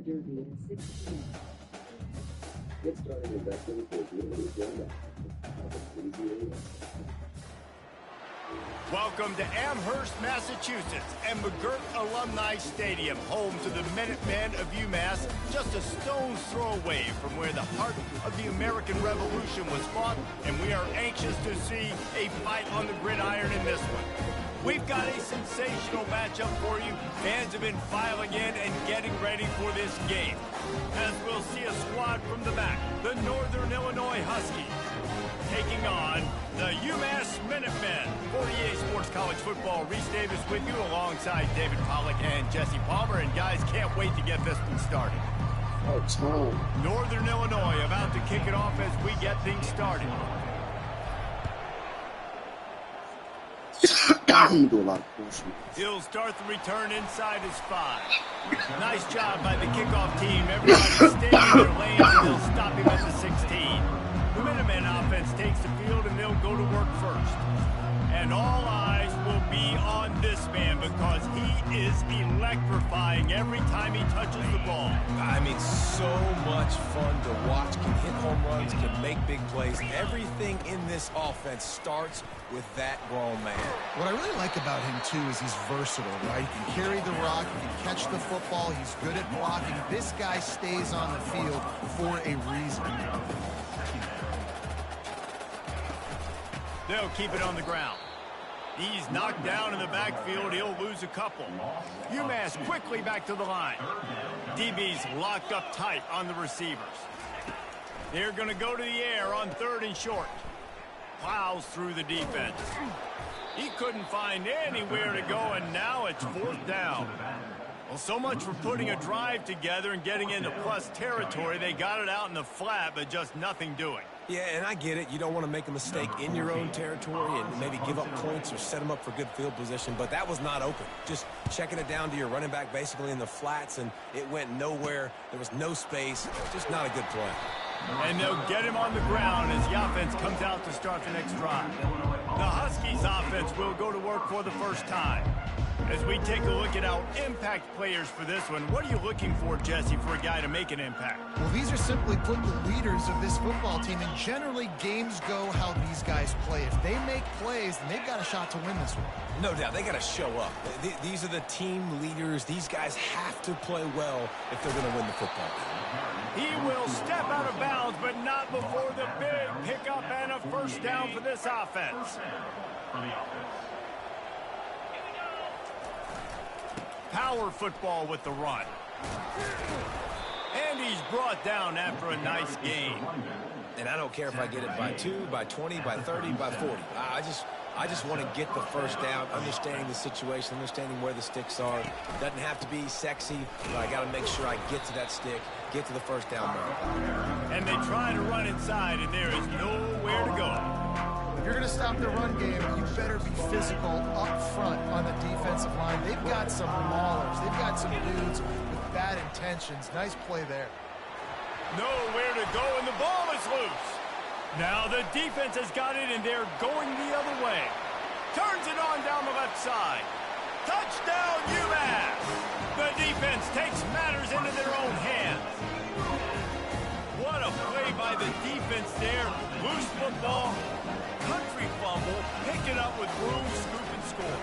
Derby at 6 p.m. Get started investing for community agenda. Welcome to Amherst, Massachusetts, and McGirt Alumni Stadium, home to the Minutemen of UMass, just a stone's throw away from where the heart of the American Revolution was fought, and we are anxious to see a fight on the gridiron in this one. We've got a sensational matchup for you. Fans have been filing in and getting ready for this game. As we'll see a squad from the back, the Northern Illinois Huskies, taking on the UMass Minutemen. 48 Sports College Football, Reese Davis with you alongside David Pollack and Jesse Palmer. And guys, can't wait to get this one started. Northern Illinois about to kick it off as we get things started. He'll start the return inside his 5. Nice job by the kickoff team. Everybody staying in their lanes, and they'll stop him at the 16. The Minutemen offense takes the field, and they'll go to work first. And all eyes will be on this man because he is electrifying every time he touches the ball. I mean, so much fun to watch. Can hit home runs, can make big plays. Everything in this offense starts with that grown man. What I really like about him, too, is he's versatile, right? He can carry the rock, he can catch the football, he's good at blocking. This guy stays on the field for a reason. They'll keep it on the ground. He's knocked down in the backfield. He'll lose a couple. UMass quickly back to the line. DB's locked up tight on the receivers. They're going to go to the air on 3rd and short. Plows through the defense. He couldn't find anywhere to go, and now it's 4th down. Well, so much for putting a drive together and getting into plus territory. They got it out in the flat, but just nothing doing. Yeah, and I get it. You don't want to make a mistake in your own territory and maybe give up points or set them up for good field position, but that was not open. Just checking it down to your running back basically in the flats, and it went nowhere. There was no space. Just not a good play. And they'll get him on the ground as the offense comes out to start the next drive. The Huskies offense will go to work for the first time. As we take a look at our impact players for this one, what are you looking for, Jesse, for a guy to make an impact? Well, these are simply put the leaders of this football team, and generally games go how these guys play. If they make plays, then they've got a shot to win this one. No doubt, they got to show up. These are the team leaders. These guys have to play well if they're going to win the football game. He will step out of bounds, but not before the big pickup and a first down for this offense. Power football with the run. And he's brought down after a nice gain. And I don't care if I get it by 2, by 20, by 30, by 40. I just want to get the first down, understanding the situation, understanding where the sticks are. Doesn't have to be sexy, but I got to make sure I get to that stick, get to the first down mark. And they try to run inside, and there is nowhere to go. If you're going to stop the run game, you better be physical up front on the defensive line. They've got some maulers. They've got some dudes with bad intentions. Nice play there. Nowhere to go, and the ball is loose. Now the defense has got it, and they're going the other way. Turns it on down the left side. Touchdown, UMass! The defense takes matters into their own hands. What a play by the defense there. Loose football, country fumble, pick it up with room, scoop, and score.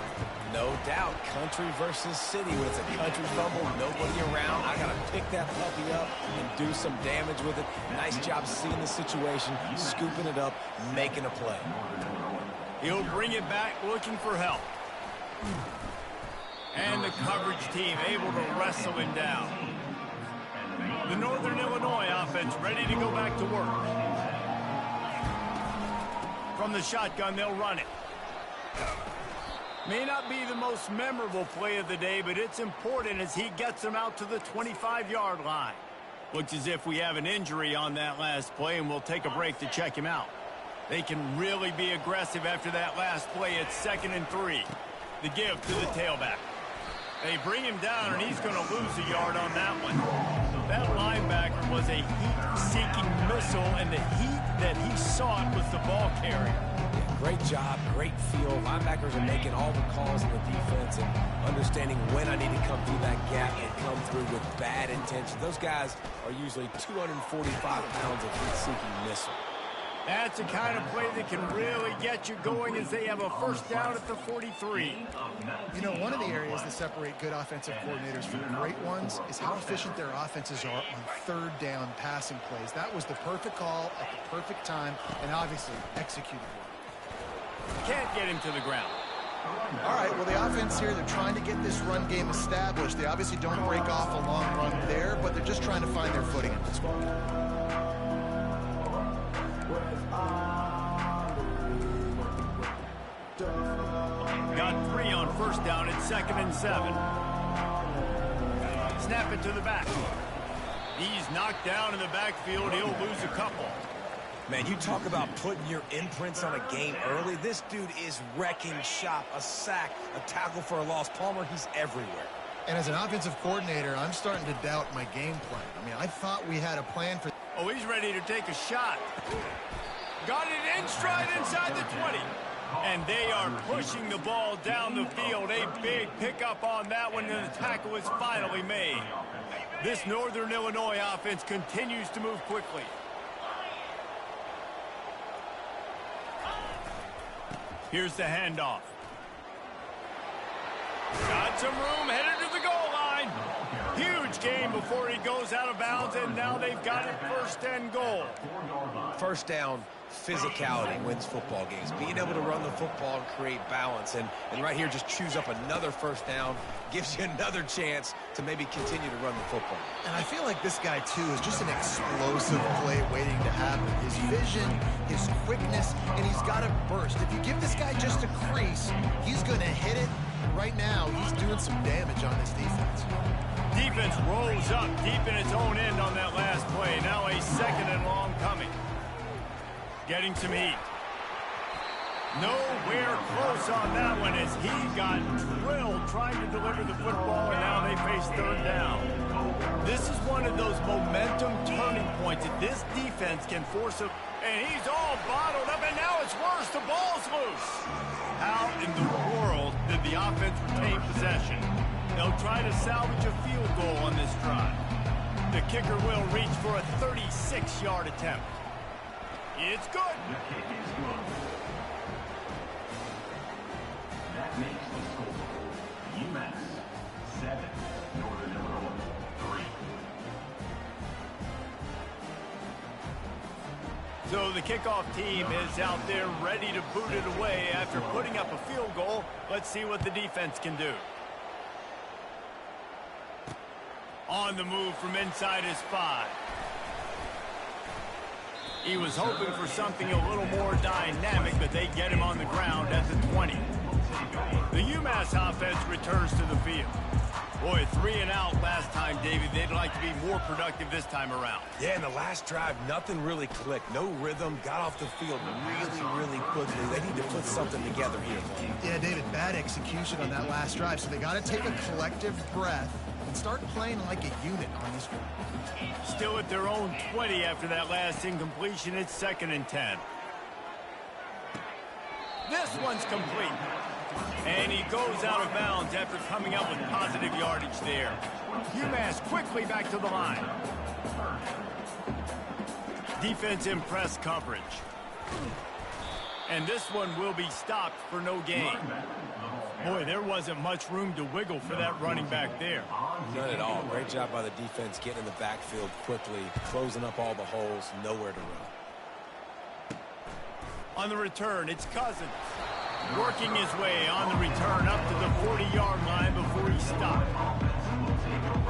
No doubt, country versus city. When it's a country fumble, nobody around, I got to pick that puppy up and do some damage with it. Nice job seeing the situation, scooping it up, making a play. He'll bring it back looking for help. And the coverage team able to wrestle him down. The Northern Illinois offense ready to go back to work. From the shotgun, they'll run it. May not be the most memorable play of the day, but it's important as he gets them out to the 25-yard line. Looks as if we have an injury on that last play, and we'll take a break to check him out. They can really be aggressive after that last play. It's 2nd and 3. The give to the tailback. They bring him down, and he's going to lose a yard on that one. That linebacker was a heat-seeking missile, and the heat that he sought was the ball carrier. Great job, great feel. Linebackers are making all the calls in the defense and understanding when I need to come through that gap and come through with bad intention. Those guys are usually 245 pounds of heat-seeking missile. That's the kind of play that can really get you going as they have a first down at the 43. You know, one of the areas that separate good offensive coordinators from great ones is how efficient their offenses are on third down passing plays. That was the perfect call at the perfect time and obviously executed well. Can't get him to the ground. All right, well, the offense here, they're trying to get this run game established. They obviously don't break off a long run there, but they're just trying to find their footing at this point. Got 3 on first down at 2nd and 7. Snap it to the back. He's knocked down in the backfield. He'll lose a couple. Man, you talk about putting your imprints on a game early. This dude is wrecking shop. A sack, a tackle for a loss. Palmer, he's everywhere. And as an offensive coordinator, I'm starting to doubt my game plan. I mean, I thought we had a plan for... Oh, he's ready to take a shot. Got it in stride inside the 20. And they are pushing the ball down the field. A big pickup on that one, and the tackle is finally made. This Northern Illinois offense continues to move quickly. Here's the handoff. Got some room, headed to the goal line. Huge gain before he goes out of bounds, and now they've got it 1st and goal. First down, physicality wins football games. Being able to run the football and create balance. And right here, just choose up another first down. Gives you another chance to maybe continue to run the football. And I feel like this guy, too, is just an explosive play waiting to happen. His vision, his quickness, and he's got a burst. If you give this guy just a crease, he's going to hit it. Right now, he's doing some damage on this defense. Defense rolls up deep in its own end on that last play. Now a 2nd and long coming. Getting some heat. Nowhere close on that one as he got drilled trying to deliver the football, and now they face 3rd down. This is one of those momentum turning points that this defense can force a... And he's all bottled up, and now it's worse. The ball's loose. How in the world did the offense retain possession? They'll try to salvage a field goal on this drive. The kicker will reach for a 36-yard attempt. It's good. The kick is good. That makes the score UMass 7, Northern Illinois 3. So the kickoff team is out there ready to boot it away after putting up a field goal. Let's see what the defense can do. On the move from inside his 5. He was hoping for something a little more dynamic, but they get him on the ground at the 20. The UMass offense returns to the field. Boy, 3 and out last time, David. They'd like to be more productive this time around. Yeah, in the last drive, nothing really clicked. No rhythm, got off the field really quickly. They need to put something together here. Yeah, David, bad execution on that last drive, so they got to take a collective breath and start playing like a unit on this one. Still at their own 20 after that last incompletion. It's 2nd and 10. This one's complete. And he goes out of bounds after coming up with positive yardage there. UMass quickly back to the line. Defense in press coverage. And this one will be stopped for no gain. Boy, there wasn't much room to wiggle for that running back there. None at all. Great job by the defense getting in the backfield quickly, closing up all the holes, nowhere to run. On the return, it's Cousins. Working his way on the return up to the 40-yard line before he stopped.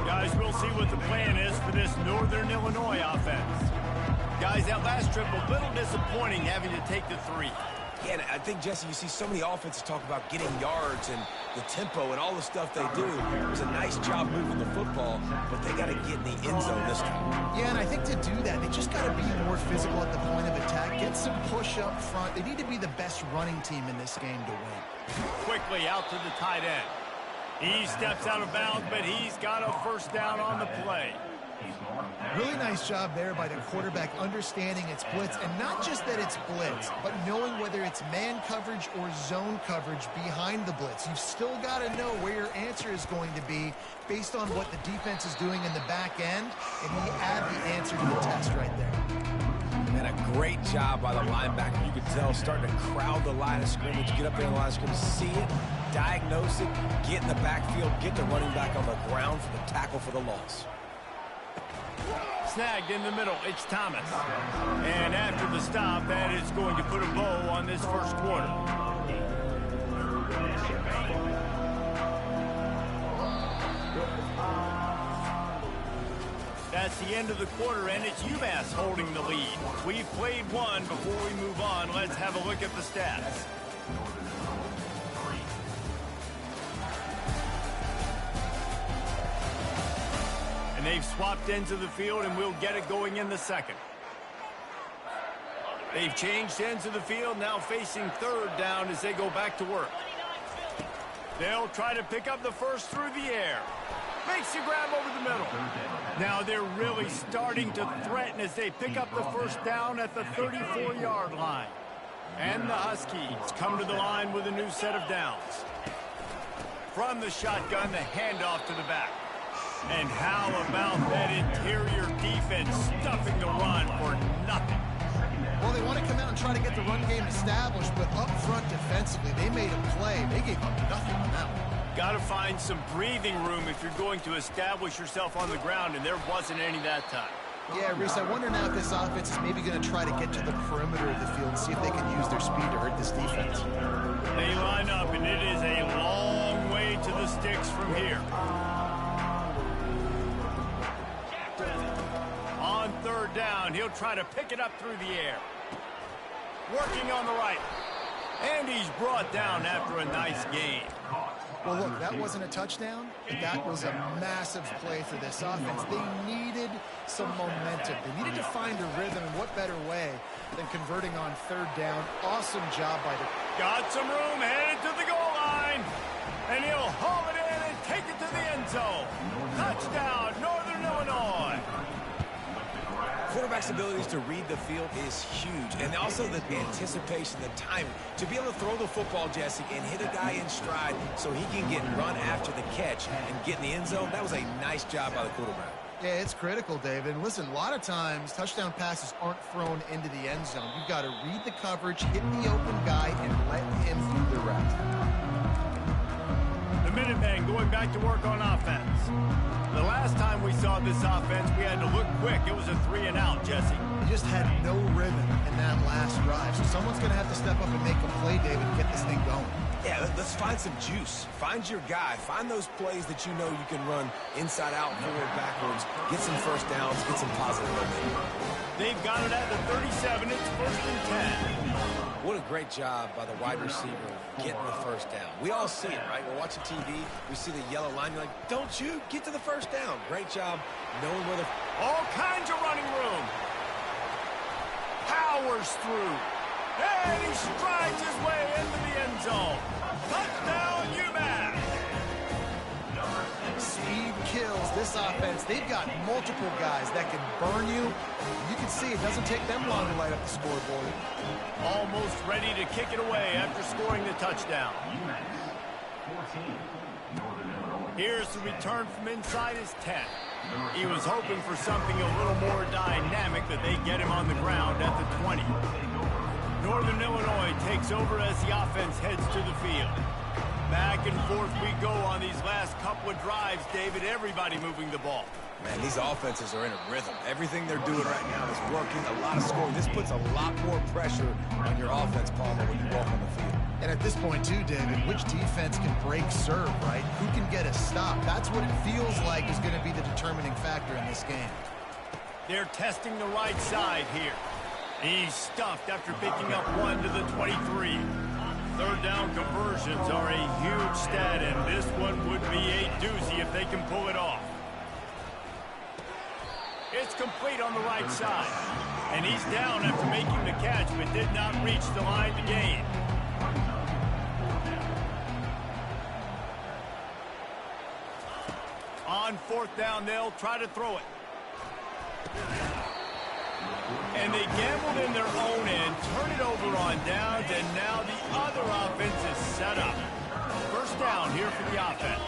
Guys, we'll see what the plan is for this Northern Illinois offense. Guys, that last trip, a little disappointing having to take the 3. Yeah, and I think, Jesse, you see so many offenses talk about getting yards and the tempo and all the stuff they do. It was a nice job moving the football, but they got to get in the end zone this time. Yeah, and I think to do that, they just got to be more physical at the point of attack, get some push up front. They need to be the best running team in this game to win. Quickly out to the tight end. He steps out of bounds, but he's got a first down on the play. Really nice job there by the quarterback understanding it's blitz, and not just that it's blitz, but knowing whether it's man coverage or zone coverage behind the blitz. You've still got to know where your answer is going to be based on what the defense is doing in the back end, and he add the answer to the test right there. And a great job by the linebacker. You could tell starting to crowd the line of scrimmage, get up there in the line of scrimmage, see it, diagnose it, get in the backfield, get the running back on the ground for the tackle for the loss. Snagged in the middle, it's Thomas. And after the stop, that is going to put a bow on this first quarter. That's the end of the quarter, and it's UMass holding the lead. We've played one. Before we move on, let's have a look at the stats. And they've swapped ends of the field, and we'll get it going in the second. They've changed ends of the field, now facing third down as they go back to work. They'll try to pick up the first through the air. Makes a grab over the middle. Now they're really starting to threaten as they pick up the first down at the 34-yard line. And the Huskies come to the line with a new set of downs. From the shotgun, the handoff to the back. And how about that interior defense stuffing the run for nothing? Well, they want to come out and try to get the run game established, but up front defensively, they made a play. They gave up nothing on that one. Got to find some breathing room if you're going to establish yourself on the ground, and there wasn't any that time. Yeah, Reese, I wonder now if this offense is maybe going to try to get to the perimeter of the field and see if they can use their speed to hurt this defense. They line up, and it is a long way to the sticks from here. On third down, he'll try to pick it up through the air. Working on the right. And he's brought down after a nice gain. Well, look, that wasn't a touchdown, but that was a massive play for this offense. They needed some momentum. They needed to find a rhythm, and what better way than converting on third down. Awesome job by the... Got some room, headed to the goal line. And he'll haul it in and take it to the end zone. Touchdown, Northern Illinois. Quarterback's abilities to read the field is huge, and also the anticipation, the timing. To be able to throw the football, Jesse, and hit a guy in stride so he can get run after the catch and get in the end zone, that was a nice job by the quarterback. Yeah, it's critical, David. And listen, a lot of times touchdown passes aren't thrown into the end zone. You've got to read the coverage, hit the open guy, and let him do the rest. The Minutemen going back to work on offense. The last time we saw this offense, we had to look quick. It was a 3-and-out, Jesse. They just had no rhythm in that last drive. So someone's going to have to step up and make a play, David, and get this thing going. Yeah, let's find some juice. Find your guy. Find those plays that you know you can run inside out, forward, backwards. Get some first downs. Get some positive momentum. They've got it at the 37. It's 1st and 10. What a great job by the wide receiver getting the first down. We all see it, right? We're watching TV. We see the yellow line. You're like, don't you get to the first down. Great job knowing where the... All kinds of running room. Powers through. And he strides his way into the end zone. Touchdown, UMass. Speed kills this offense. They've got multiple guys that can burn you. You can see it doesn't take them long to light up the scoreboard. Almost ready to kick it away after scoring the touchdown. Here's the return from inside his 10. He was hoping for something a little more dynamic, that they get him on the ground at the 20. Northern Illinois takes over as the offense heads to the field. Back and forth we go on these last couple of drives, David. Everybody moving the ball. Man, these offenses are in a rhythm. Everything they're doing right now is working. A lot of scoring. This puts a lot more pressure on your offense, Palmer, when you walk on the field. And at this point, too, David, which defense can break serve, right? Who can get a stop? That's what it feels like is going to be the determining factor in this game. They're testing the right side here. He's stuffed after picking up one to the 23. Third down conversions are a huge stat, and this one would be a doozy if they can pull it off. It's complete on the right side. And he's down after making the catch, but did not reach the line to gain. On 4th down, they'll try to throw it. And they gambled in their own end, turn it over on downs, and now the other offense is set up. First down here for the offense.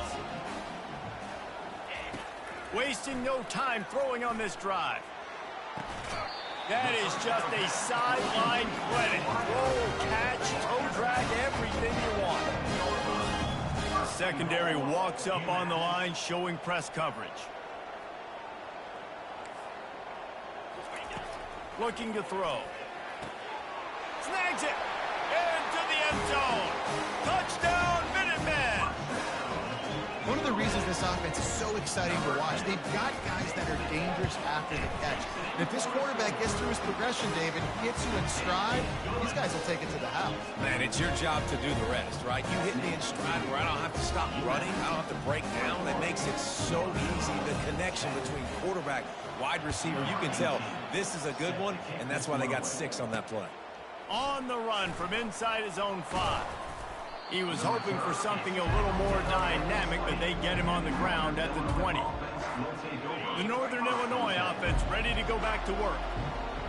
Wasting no time throwing on this drive. That is just a sideline credit. Roll, catch, toe drag, everything you want. Secondary walks up on the line, showing press coverage. Looking to throw. Snags it. Into the end zone. Touchdown, Minutemen. One of the reasons this offense is so exciting to watch, they've got guys that are dangerous after the catch. And if this quarterback gets through his progression, David, gets you in stride, these guys will take it to the house. Man, it's your job to do the rest, right? You hit me in stride where I don't have to stop running. I don't have to break down. That makes it so easy. The connection between quarterback, wide receiver, you can tell this is a good one, and that's why they got 6 on that play. On the run from inside his own 5. He was hoping for something a little more dynamic, but they get him on the ground at the 20. The Northern Illinois offense ready to go back to work.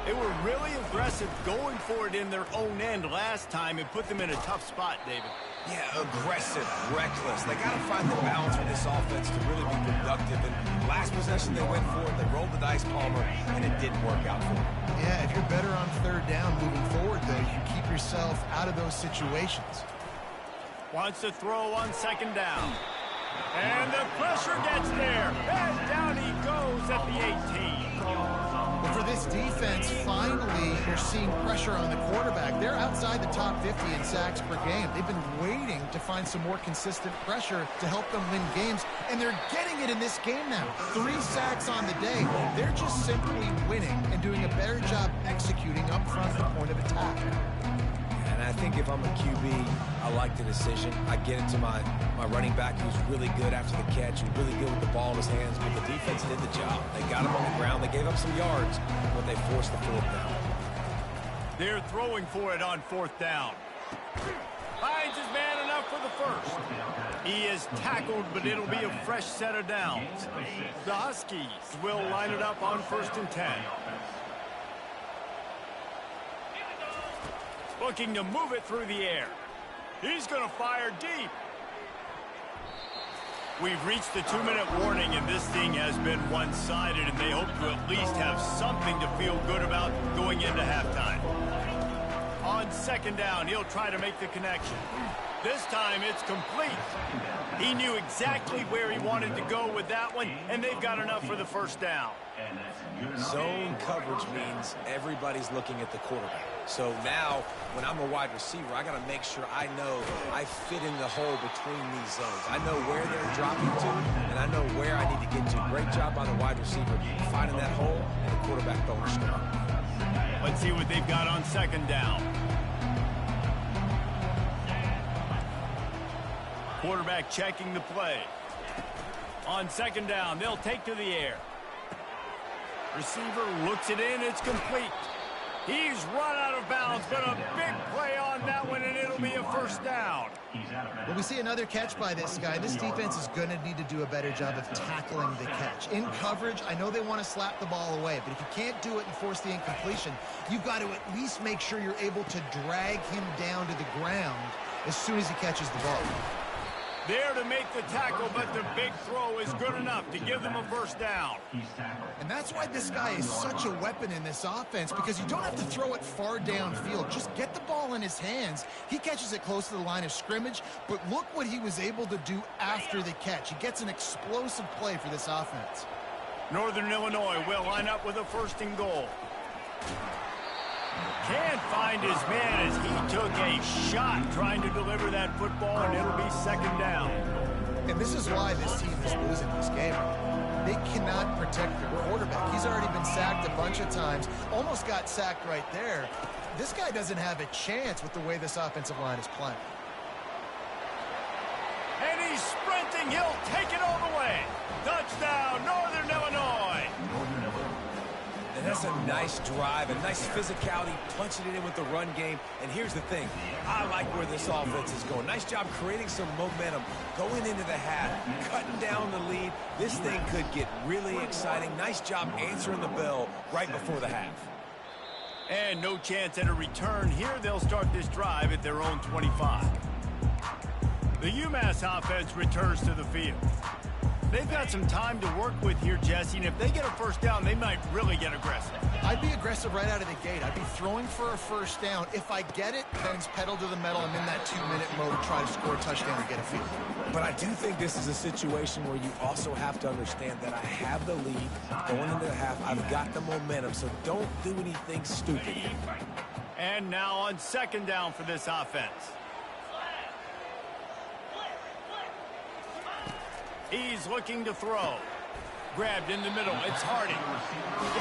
They were really aggressive going for it in their own end last time and put them in a tough spot, David. Yeah, aggressive, reckless. They got to find the balance for this offense to really be productive. And last possession they went for it, they rolled the dice, Palmer, and it didn't work out for them. Yeah, if you're better on third down moving forward, though, you keep yourself out of those situations. Wants to throw on second down. And the pressure gets there. And down he goes at the 18. But for this defense, finally, they're seeing pressure on the quarterback. They're outside the top 50 in sacks per game. They've been waiting to find some more consistent pressure to help them win games, and they're getting it in this game now. 3 sacks on the day. They're just simply winning and doing a better job executing up front at the point of attack. And I think if I'm a QB, I like the decision. I get it to my running back who's really good after the catch, who's really good with the ball in his hands, but the defense did the job. They got him on the ground. They gave up some yards, but they forced the 4th down. They're throwing for it on 4th down. Finds his man enough for the first. He is tackled, but it'll be a fresh set of downs. The Huskies will line it up on 1st and 10. Looking to move it through the air. He's going to fire deep. We've reached the 2-minute warning, and this thing has been one-sided, and they hope to at least have something to feel good about going into halftime. On second down, he'll try to make the connection. This time, it's complete. He knew exactly where he wanted to go with that one, and they've got enough for the first down. Zone coverage means everybody's looking at the quarterback. So now, when I'm a wide receiver, I got to make sure I know I fit in the hole between these zones. I know where they're dropping to, and I know where I need to get to. Great job by the wide receiver finding that hole, and the quarterback throwing a strong. Let's see what they've got on second down. Quarterback checking the play. On second down, they'll take to the air. Receiver looks it in. It's complete. He's run out of bounds, but a big play on that one, and it'll be a first down. When we see another catch by this guy, this defense is going to need to do a better job of tackling the catch. In coverage, I know they want to slap the ball away, but if you can't do it and force the incompletion, you've got to at least make sure you're able to drag him down to the ground as soon as he catches the ball. There to make the tackle, but the big throw is good enough to give them a first down. And that's why this guy is such a weapon in this offense, because you don't have to throw it far downfield. Just get the ball in his hands. He catches it close to the line of scrimmage, but look what he was able to do after the catch. He gets an explosive play for this offense. Northern Illinois will line up with a 1st and goal. Can't find his man as he took a shot trying to deliver that football, and it'll be second down. And this is why this team is losing this game. They cannot protect their quarterback. He's already been sacked a bunch of times, almost got sacked right there. This guy doesn't have a chance with the way this offensive line is playing. And he's sprinting. He'll take it all the way. Touchdown, Northern Illinois. And That's a nice drive, a nice physicality, punching it in with the run game. And here's the thing. I like where this offense is going. Nice job creating some momentum, going into the half, cutting down the lead. This thing could get really exciting. Nice job answering the bell right before the half. And no chance at a return here. They'll start this drive at their own 25. The UMass offense returns to the field. They've got some time to work with here, Jesse, and if they get a first down, they might really get aggressive. I'd be aggressive right out of the gate. I'd be throwing for a first down. If I get it, then it's pedal to the metal. I'm in that 2-minute mode to try to score a touchdown or get a field. But I do think this is a situation where you also have to understand that I have the lead going into the half. I've got the momentum, so don't do anything stupid. And now on second down for this offense. He's looking to throw. Grabbed in the middle. It's Harding.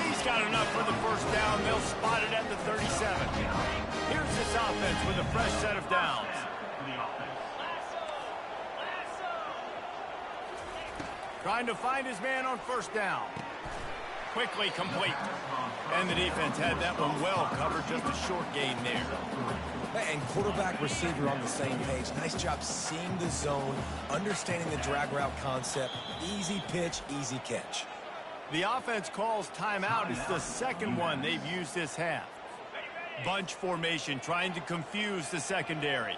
He's got enough for the first down. They'll spot it at the 37. Here's this offense with a fresh set of downs. Trying to find his man on first down. Quickly complete. And the defense had that one well covered. Just a short gain there. And quarterback, receiver on the same page. Nice job seeing the zone, understanding the drag route concept. Easy pitch, easy catch. The offense calls timeout. It's the second one they've used this half. Bunch formation, trying to confuse the secondary.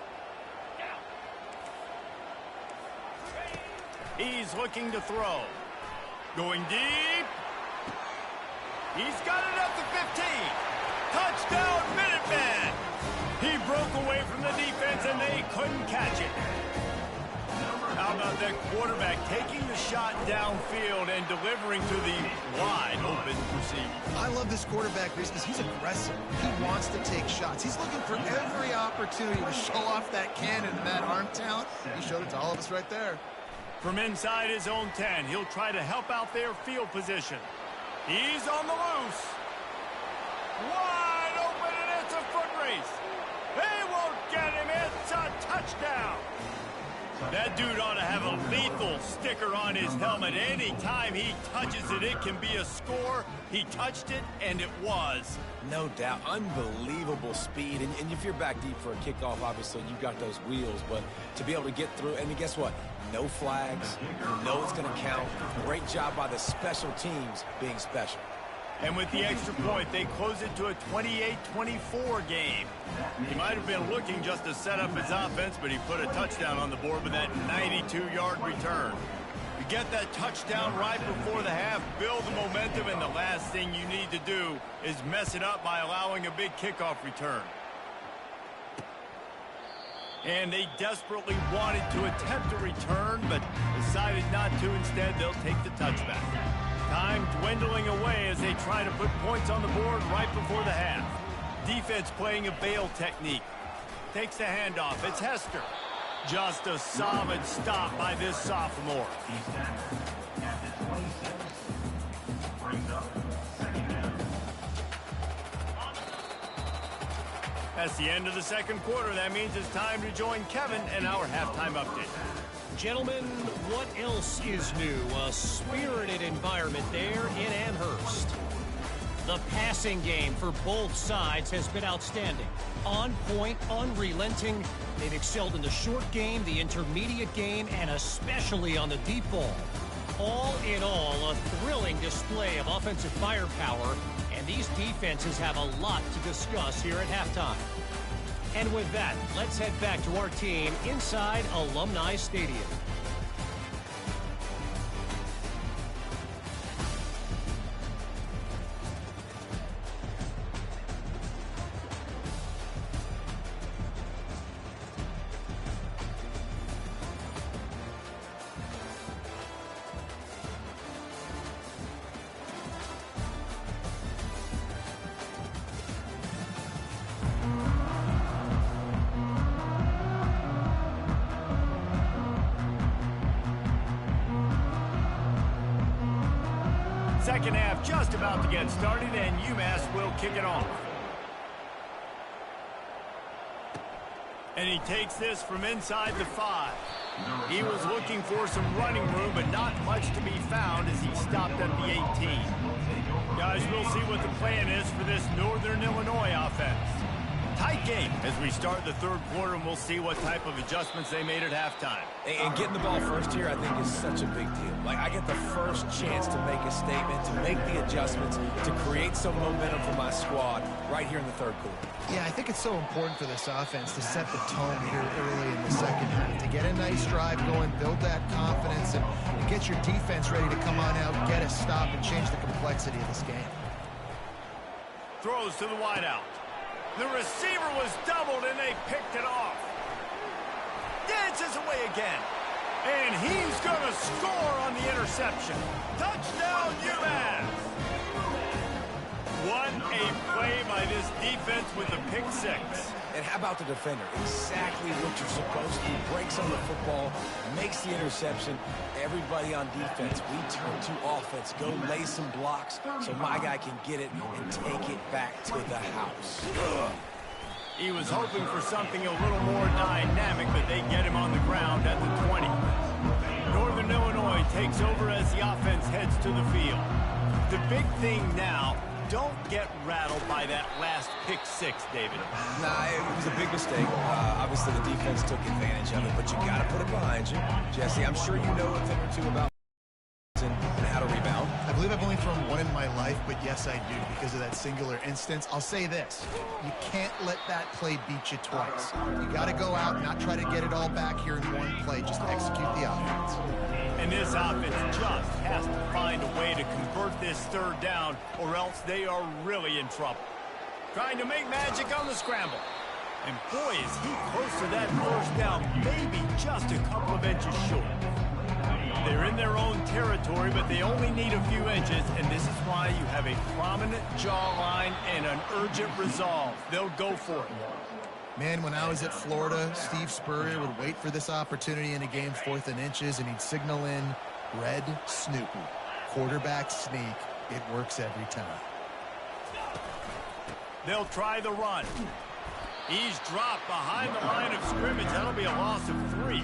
He's looking to throw. Going deep. He's got it at the 15. Touchdown, Minuteman! He broke away from the defense, and they couldn't catch it. How about that quarterback taking the shot downfield and delivering to the wide-open receiver? I love this quarterback, Reese, because he's aggressive. He wants to take shots. He's looking for every opportunity to show off that cannon and that arm talent. He showed it to all of us right there. From inside his own 10, he'll try to help out their field position. He's on the loose. Wide open, and it's a foot race. They won't get him. It's a touchdown. That dude ought to have a lethal sticker on his helmet. Anytime he touches it, it can be a score. He touched it, and it was. No doubt. Unbelievable speed. And if you're back deep for a kickoff, obviously you've got those wheels. But to be able to get through, and guess what? No flags. You know it's going to count. Great job by the special teams being special. And with the extra point, they close it to a 28-24 game. He might have been looking just to set up his offense, but he put a touchdown on the board with that 92-yard return. You get that touchdown right before the half, build the momentum, and the last thing you need to do is mess it up by allowing a big kickoff return. And they desperately wanted to attempt a return, but decided not to. Instead, they'll take the touchback. Time dwindling away as they try to put points on the board right before the half. Defense playing a bail technique. Takes the handoff. It's Hester. Just a solid stop by this sophomore. That's the end of the second quarter. That means it's time to join Kevin and our halftime update. Gentlemen, what else is new? A spirited environment there in Amherst. The passing game for both sides has been outstanding. On point, unrelenting. They've excelled in the short game, the intermediate game, and especially on the deep ball. All in all, a thrilling display of offensive firepower, and these defenses have a lot to discuss here at halftime. And with that, let's head back to our team inside Alumni Stadium. Second half just about to get started, and UMass will kick it off. And he takes this from inside the 5. He was looking for some running room, but not much to be found as he stopped at the 18. Guys, we'll see what the plan is for this Northern Illinois offense. Tight game as we start the third quarter, and we'll see what type of adjustments they made at halftime. And getting the ball first here, I think, is such a big deal. Like, I get the first chance to make a statement, to make the adjustments, to create some momentum for my squad right here in the third quarter. Yeah, I think it's so important for this offense to set the tone here early in the second half, to get a nice drive going, build that confidence, and get your defense ready to come on out, get a stop, and change the complexity of this game. Throws to the wideout. The receiver was doubled, and they picked it off. Dances away again. And he's going to score on the interception. Touchdown, UMass! What a play by this defense with the pick six. And how about the defender? Exactly what you're supposed to do. Breaks on the football, makes the interception. Everybody on defense, we turn to offense. Go lay some blocks so my guy can get it and take it back to the house. He was hoping for something a little more dynamic, but they get him on the ground at the 20. Northern Illinois takes over as the offense heads to the field. The big thing now, don't get rattled by that last pick six, David. Nah, it was a big mistake. Obviously, the defense took advantage of it, but you got to put it behind you. Jesse, I'm sure you know a thing or two about and how to rebound. I believe I've only thrown one in my life, but yes, I do because of that singular instance. I'll say this. You can't let that play beat you twice. You got to go out and not try to get it all back here in one play. Just execute the offense. And this offense just has to find a way to convert this third down, or else they are really in trouble. Trying to make magic on the scramble. And boy, is he close to that first down, maybe just a couple of inches short. They're in their own territory, but they only need a few inches, and this is why you have a prominent jawline and an urgent resolve. They'll go for it. Man, when I was at Florida, Steve Spurrier would wait for this opportunity in a game 4th and inches, and he'd signal in red snoop. Quarterback sneak. It works every time. They'll try the run. He's dropped behind the line of scrimmage. That'll be a loss of 3.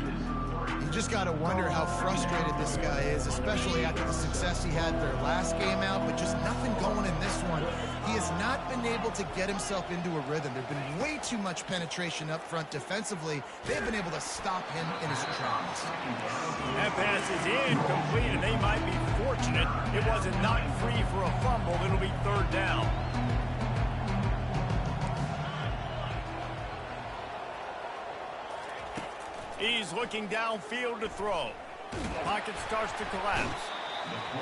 You just got to wonder how frustrated this guy is, especially after the success he had their last game out, but just nothing going in this one. He has not been able to get himself into a rhythm. There's been way too much penetration up front defensively. They've been able to stop him in his tracks. That pass is incomplete, and they might be fortunate it wasn't knocked free for a fumble. It'll be third down. He's looking downfield to throw. Pocket starts to collapse.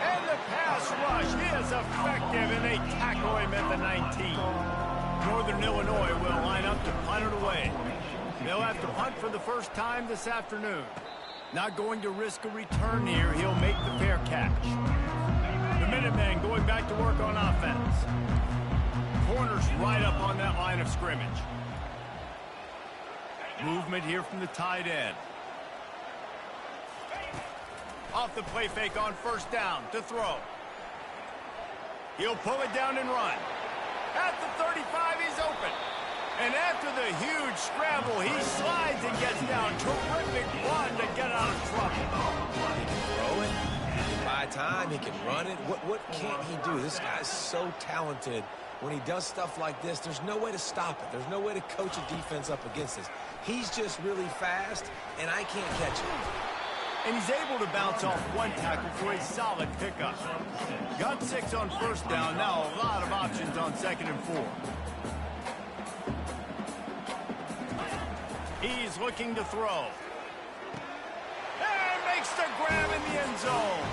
And the pass rush is effective, and they tackle him at the 19. Northern Illinois will line up to punt it away. They'll have to punt for the first time this afternoon. Not going to risk a return here. He'll make the fair catch. The Minutemen going back to work on offense. Corners right up on that line of scrimmage. Movement here from the tight end. Off the play fake on first down to throw. He'll pull it down and run. At the 35, he's open. And after the huge scramble, he slides and gets down. Terrific run to get out of trouble. He can throw it, he can buy time, he can run it. What can't he do? This guy's so talented. When he does stuff like this, there's no way to stop it. There's no way to coach a defense up against this. He's just really fast, and I can't catch him. And he's able to bounce off one tackle for a solid pickup. Got 6 on first down. Now a lot of options on 2nd and 4. He's looking to throw. And makes the grab in the end zone.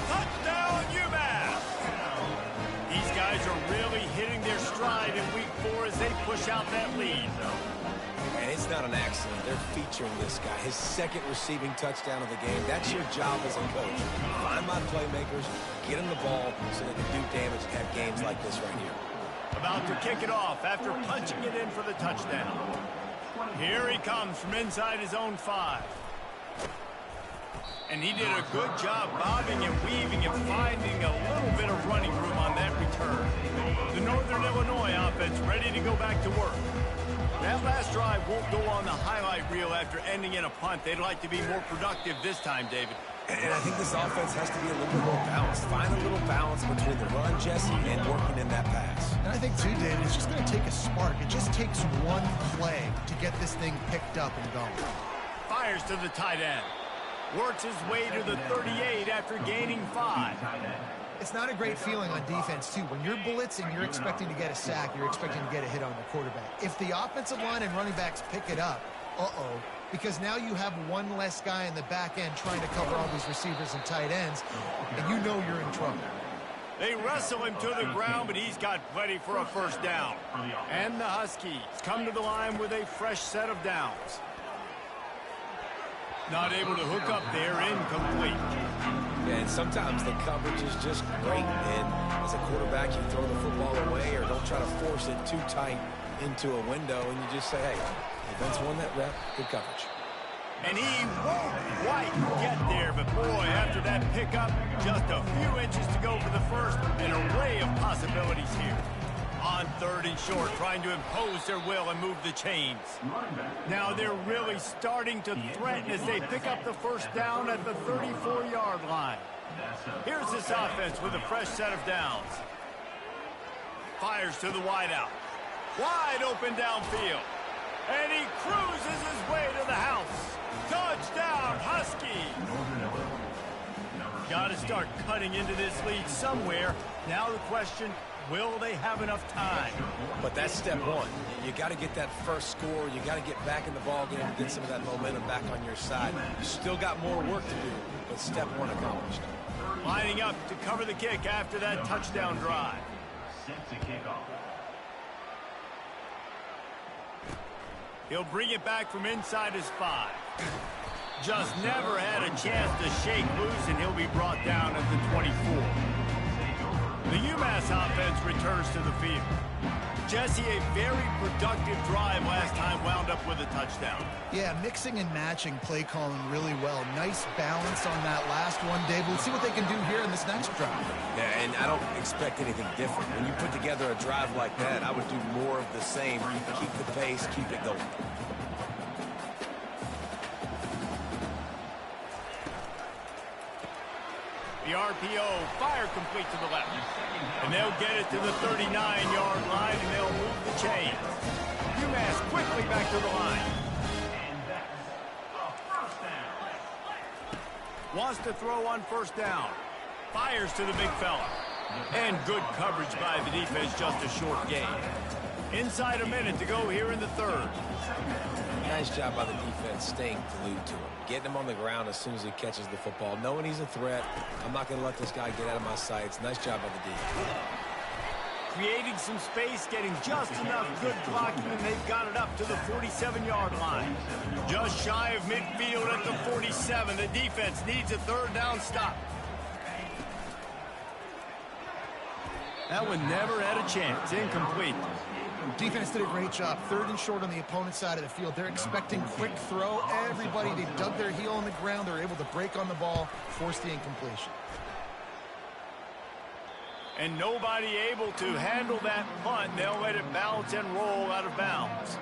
Touchdown, UMass! These guys are really hitting their stride in week 4 as they push out that lead. And it's not an accident. They're featuring this guy. His 2nd receiving touchdown of the game. That's your job as a coach. Find my playmakers, get them the ball so they can do damage and have games like this right here. About to kick it off after punching it in for the touchdown. Here he comes from inside his own 5. And he did a good job bobbing and weaving and finding a little bit of running room on that return. The Northern Illinois offense ready to go back to work. That last drive won't go on the highlight reel after ending in a punt. They'd like to be more productive this time, David. And I think this offense has to be a little bit more balanced. Find a little balance between the run, Jesse, and working in that pass. And I think, too, David, it's just going to take a spark. It just takes one play to get this thing picked up and going. Fires to the tight end. Works his way to the 38 after gaining 5. It's not a great feeling on defense, too. When you're blitzing, you're expecting to get a sack. You're expecting to get a hit on the quarterback. If the offensive line and running backs pick it up, because now you have one less guy in the back end trying to cover all these receivers and tight ends, and you know you're in trouble. They wrestle him to the ground, but he's got plenty for a first down. And the Huskies come to the line with a fresh set of downs. Not able to hook up there, incomplete. And sometimes the coverage is just great. And as a quarterback, you throw the football away or don't try to force it too tight into a window, and you just say, hey, defense won that rep, good coverage. And he won't quite get there, but boy, after that pickup, just a few inches to go for the first. An array of possibilities here. On 3rd and short, trying to impose their will and move the chains. Now they're really starting to threaten as they pick up the first down at the 34-yard line. Here's this offense with a fresh set of downs. Fires to the wideout. Wide open downfield. And he cruises his way to the house. Touchdown, Husky! Got to start cutting into this lead somewhere. Now the question, will they have enough time? But that's step one. You got to get that first score. You got to get back in the ballgame and get some of that momentum back on your side. You still got more work to do, but step one accomplished. Lining up to cover the kick after that touchdown drive. He'll bring it back from inside his 5. Just never had a chance to shake loose, and he'll be brought down at the 24. The UMass offense returns to the field. Jesse, a very productive drive last time wound up with a touchdown. Yeah, mixing and matching play calling really well. Nice balance on that last one, Dave. We'll see what they can do here in this next drive. Yeah, and I don't expect anything different. When you put together a drive like that, I would do more of the same. Keep the pace, keep it going. The RPO, fire complete to the left. And they'll get it to the 39-yard line, and they'll move the chains. UMass quickly back to the line. Wants to throw on first down. Fires to the big fella. And good coverage by the defense, just a short gain. Inside a minute to go here in the 3rd. Nice job by the defense staying glued to him. Getting him on the ground as soon as he catches the football. Knowing he's a threat. I'm not going to let this guy get out of my sights. Nice job by the defense. Creating some space, getting just enough good blocking, and they've got it up to the 47-yard line. Just shy of midfield at the 47. The defense needs a 3rd down stop. That one never had a chance. Incomplete. Defense did a great job. 3rd and short on the opponent's side of the field. They're expecting quick throw. Everybody, they dug their heel on the ground. They're able to break on the ball, force the incompletion. And nobody able to handle that punt. They'll let it bounce and roll out of bounds.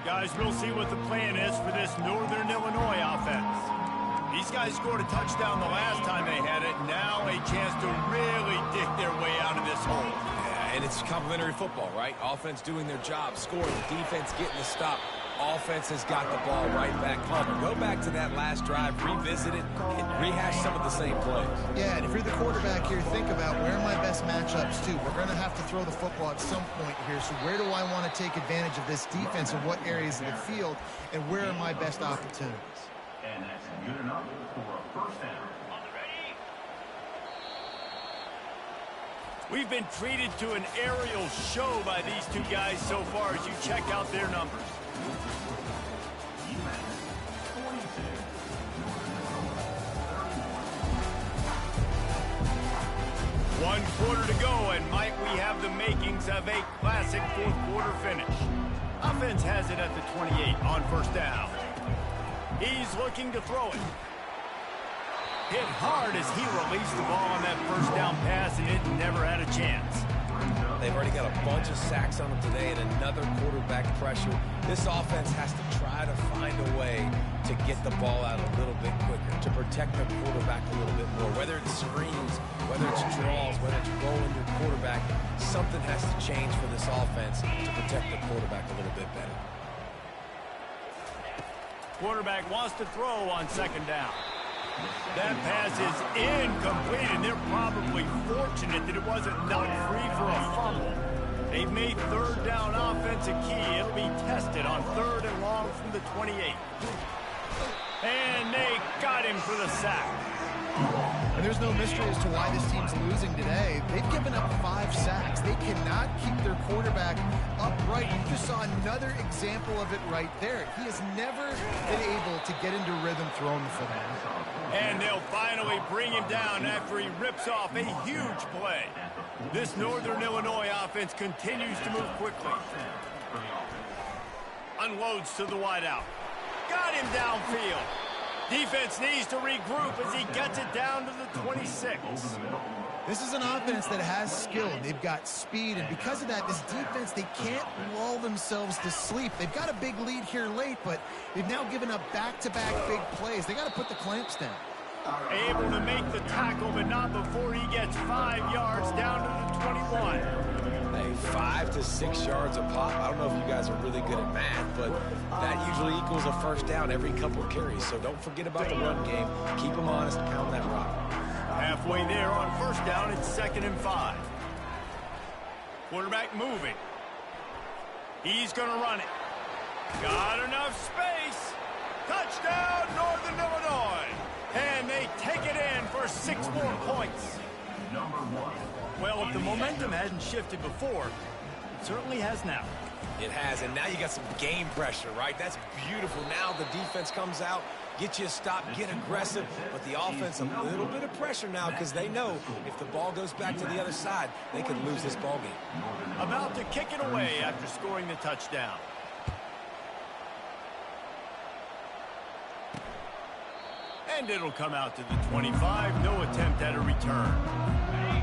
Guys, we'll see what the plan is for this Northern Illinois offense. These guys scored a touchdown the last time they had it. Now a chance to really dig their way out of this hole. And it's complimentary football, right? Offense doing their job, scoring, defense getting the stop. Offense has got the ball right back home. Go back to that last drive, revisit it, and rehash some of the same plays. Yeah, and if you're the quarterback here, think about where are my best matchups, too. We're going to have to throw the football at some point here, so where do I want to take advantage of this defense and what areas of the field, and where are my best opportunities? And that's good enough for a first down. We've been treated to an aerial show by these two guys so far as you check out their numbers. One quarter to go, and might we have the makings of a classic 4th quarter finish. Offense has it at the 28 on first down. He's looking to throw it. Hit hard as he released the ball on that first down pass, and it never had a chance. They've already got a bunch of sacks on them today and another quarterback pressure. This offense has to try to find a way to get the ball out a little bit quicker, to protect the quarterback a little bit more. Whether it's screens, whether it's draws, whether it's rolling your quarterback, something has to change for this offense to protect the quarterback a little bit better. Quarterback wants to throw on second down. That pass is incomplete, and they're probably fortunate that it wasn't knocked free for a fumble. They've made third down offense a key. It'll be tested on 3rd and long from the 28. And they got him for the sack. And there's no mystery as to why this team's losing today. They've given up 5 sacks. They cannot keep their quarterback upright. You just saw another example of it right there. He has never been able to get into rhythm throwing the football. And they'll finally bring him down after he rips off a huge play. This Northern Illinois offense continues to move quickly. Unloads to the wideout. Got him downfield. Defense needs to regroup as he gets it down to the 26. This is an offense that has skill. They've got speed, and because of that, this defense, they can't lull themselves to sleep. They've got a big lead here late, but they've now given up back-to-back big plays. They got to put the clamps down. Able to make the tackle, but not before he gets 5 yards down to the 21. Hey, 5 to 6 yards a pop. I don't know if you guys are really good at math, but that usually equals a first down every couple of carries. So don't forget about the run game. Keep them honest, pound that rock. Halfway there on first down, it's 2nd and 5. Quarterback moving. He's going to run it. Got enough space. Touchdown, Northern Illinois. And they take it in for 6 more points. Well, if the momentum hadn't shifted before, it certainly has now. It has, and now you got some game pressure, right? That's beautiful. Now the defense comes out, get you a stop, get aggressive, but the offense a little bit of pressure now because they know if the ball goes back to the other side, they could lose this ball game. About to kick it away after scoring the touchdown. And it'll come out to the 25. No attempt at a return.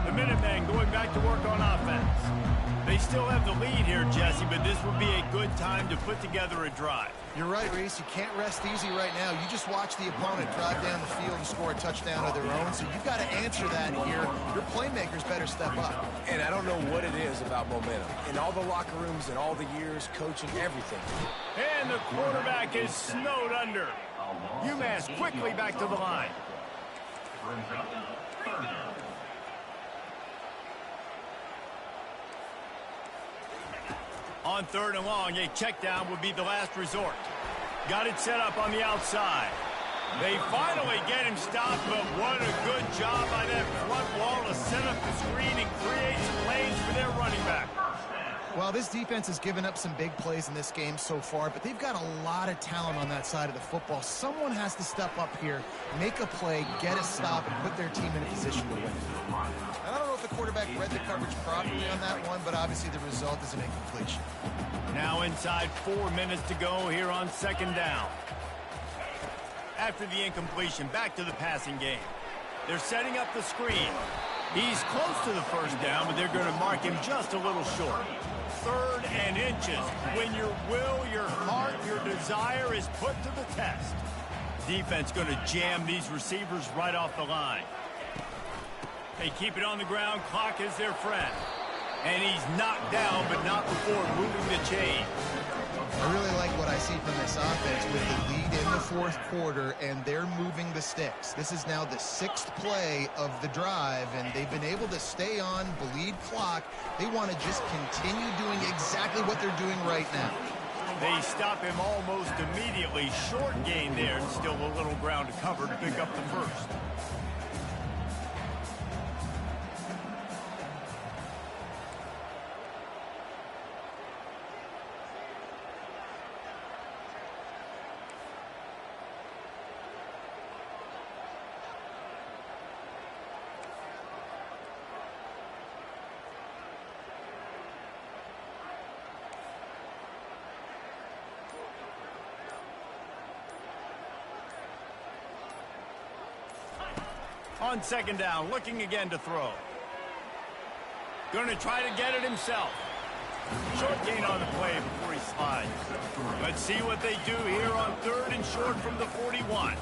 The Minutemen going back to work on offense. They still have the lead here, Jesse, but this would be a good time to put together a drive. You're right, Reese. You can't rest easy right now. You just watch the opponent drive down the field and score a touchdown of their own, so you've got to answer that here. Your playmakers better step up. And I don't know what it is about momentum. In all the locker rooms and all the years, coaching, everything. And the quarterback is snowed under. UMass quickly back to the line. On 3rd and long, a check down would be the last resort. Got it set up on the outside. They finally get him stopped, but what a good job by that front wall to set up the screen and create some lanes for their running back. Well, this defense has given up some big plays in this game so far, but they've got a lot of talent on that side of the football. Someone has to step up here, make a play, get a stop, and put their team in a position to win. And I don't know if the quarterback read the coverage properly on that one, but obviously the result is an incompletion. Now inside 4 minutes to go here on 2nd down. After the incompletion, back to the passing game. They're setting up the screen. He's close to the first down, but they're going to mark him just a little short. 3rd and inches. When your will, your heart, your desire is put to the test. Defense going to jam these receivers right off the line. They keep it on the ground. Clock is their friend. And he's knocked down, but not before moving the chain. I really like what I see from this offense with the lead in the 4th quarter, and they're moving the sticks. This is now the 6th play of the drive, and they've been able to stay on, bleed clock. They want to just continue doing exactly what they're doing right now. They stop him almost immediately. Short gain there, and still a little ground to cover to pick up the first. On second down, looking again to throw. Going to try to get it himself. Short gain on the play before he slides. Let's see what they do here on third and short from the 41.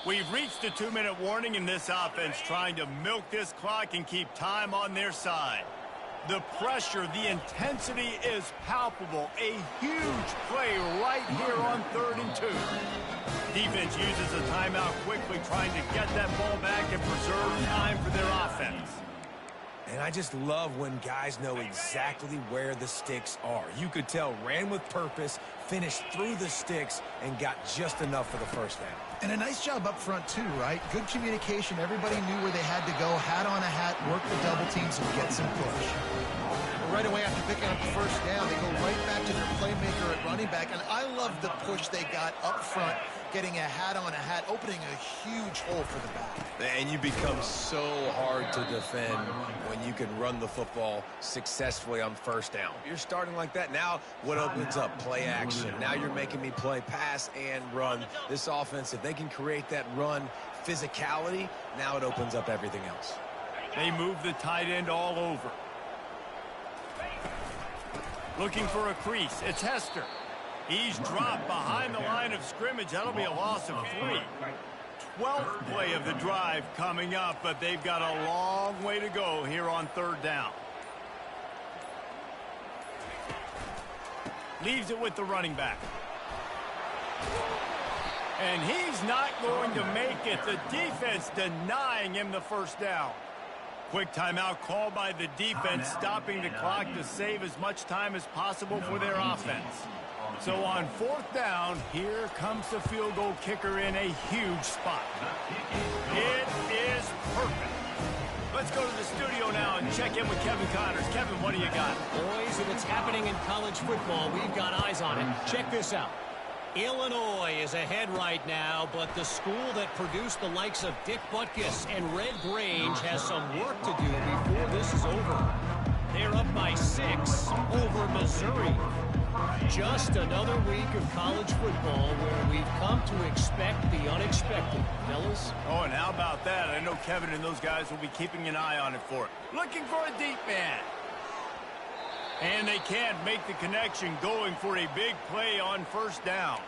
We've reached a 2-minute warning in this offense, trying to milk this clock and keep time on their side. The pressure, the intensity is palpable. A huge play right here on 3rd and 2. Defense uses a timeout quickly, trying to get that ball back and preserve time for their offense. And I just love when guys know exactly where the sticks are. You could tell ran with purpose, finished through the sticks, and got just enough for the first down. And a nice job up front, too, right? Good communication. Everybody knew where they had to go. Hat on a hat, work the double teams, and get some push. Right away after picking up the first down, they go right back to their playmaker at running back. And I love the push they got up front, getting a hat on a hat, opening a huge hole for the back. And you become so hard to defend when you can run the football successfully on first down. You're starting like that. Now what opens up? Play action. Now you're making me play pass and run. This offense, if they can create that run physicality, now it opens up everything else. They move the tight end all over. Looking for a crease. It's Hester. He's dropped behind the line of scrimmage. That'll be a loss of 3. 12th play of the drive coming up, but they've got a long way to go here on 3rd down. Leaves it with the running back. And he's not going to make it. The defense denying him the first down. Quick timeout call by the defense, stopping the clock to save as much time as possible for their offense. So on 4th down, here comes the field goal kicker in a huge spot. It is perfect. Let's go to the studio now and check in with Kevin Connors. Kevin, what do you got? Boys, if it's happening in college football, we've got eyes on it. Check this out. Illinois is ahead right now, but the school that produced the likes of Dick Butkus and Red Grange has some work to do before this is over. They're up by 6 over Missouri. Just another week of college football where we've come to expect the unexpected, fellas. Oh, and how about that? I know Kevin and those guys will be keeping an eye on it for it. Looking for a deep man. And they can't make the connection, going for a big play on first down.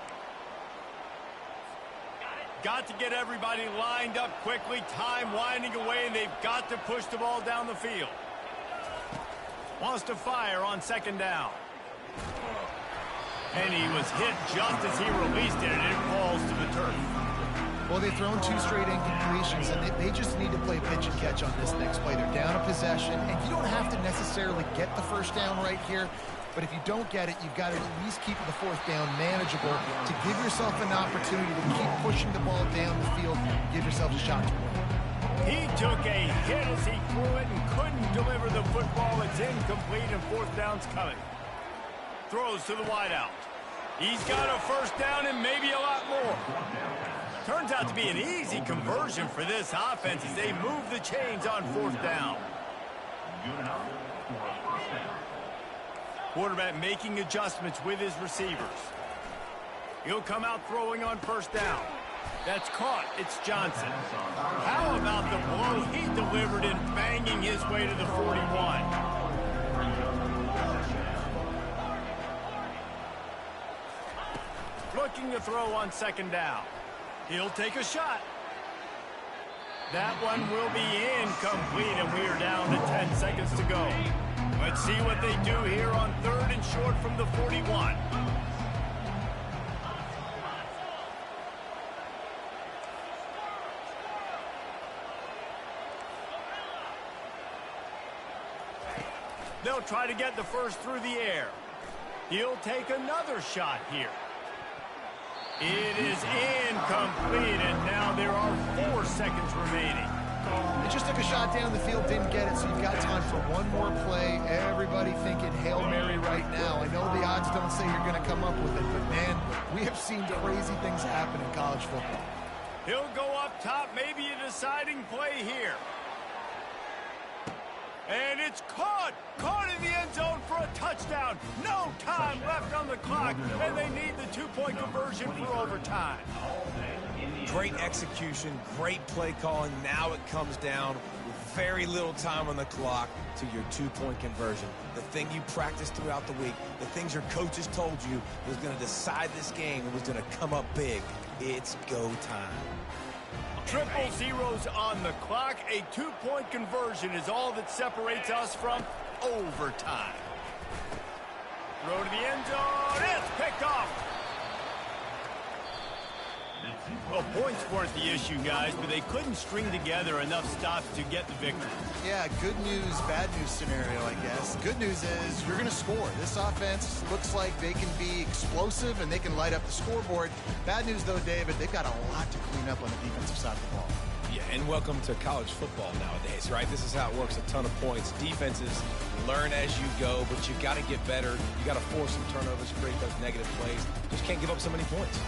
Got to get everybody lined up quickly. Time winding away, and they've got to push the ball down the field. Wants to fire on second down. And he was hit just as he released it, and it falls to the turf. Well, they've thrown 2 straight incompletions, and they just need to play pitch and catch on this next play. They're down a possession, and you don't have to necessarily get the first down right here, but if you don't get it, you've got to at least keep the 4th down manageable to give yourself an opportunity to keep pushing the ball down the field and give yourself a shot to win. He took a hit as he threw it and couldn't deliver the football. It's incomplete, and 4th down's coming. Throws to the wideout. He's got a first down and maybe a lot more. Turns out to be an easy conversion for this offense as they move the chains on 4th down. Quarterback making adjustments with his receivers. He'll come out throwing on first down. That's caught. It's Johnson. How about the blow he delivered in banging his way to the 41? Looking to throw on second down. He'll take a shot. That one will be incomplete, and we are down to 10 seconds to go. Let's see what they do here on 3rd and short from the 41. They'll try to get the first through the air. He'll take another shot here. It is incomplete, and now there are 4 seconds remaining. They just took a shot down the field, didn't get it, so you've got time for one more play. Everybody thinking Hail Mary right now. I know the odds don't say you're going to come up with it, but man, we have seen crazy things happen in college football. He'll go up top, maybe a deciding play here. And it's caught! Caught in the end zone for a touchdown. No time left on the clock, and they need the two-point conversion for overtime. Great execution, great play calling. Now it comes down with very little time on the clock to your two-point conversion. The thing you practiced throughout the week, the things your coaches told you was going to decide this game and was going to come up big. It's go time. Triple zeros on the clock. A two-point conversion is all that separates us from overtime. Throw to the end zone. It's picked off. Well, points weren't the issue, guys, but they couldn't string together enough stops to get the victory. Yeah, good news, bad news scenario, I guess. Good news is you're going to score. This offense looks like they can be explosive and they can light up the scoreboard. Bad news, though, David, they've got a lot to clean up on the defensive side of the ball. Yeah, and welcome to college football nowadays, right? This is how it works, a ton of points. Defenses learn as you go, but you got to get better. You got to force some turnovers, create those negative plays. Just can't give up so many points.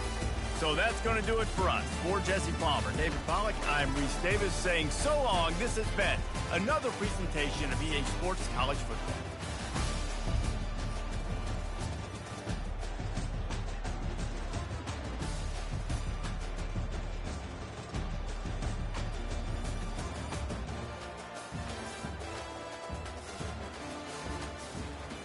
So that's going to do it for us. For Jesse Palmer, David Pollack, I'm Reese Davis saying so long. This has been another presentation of EA Sports College Football.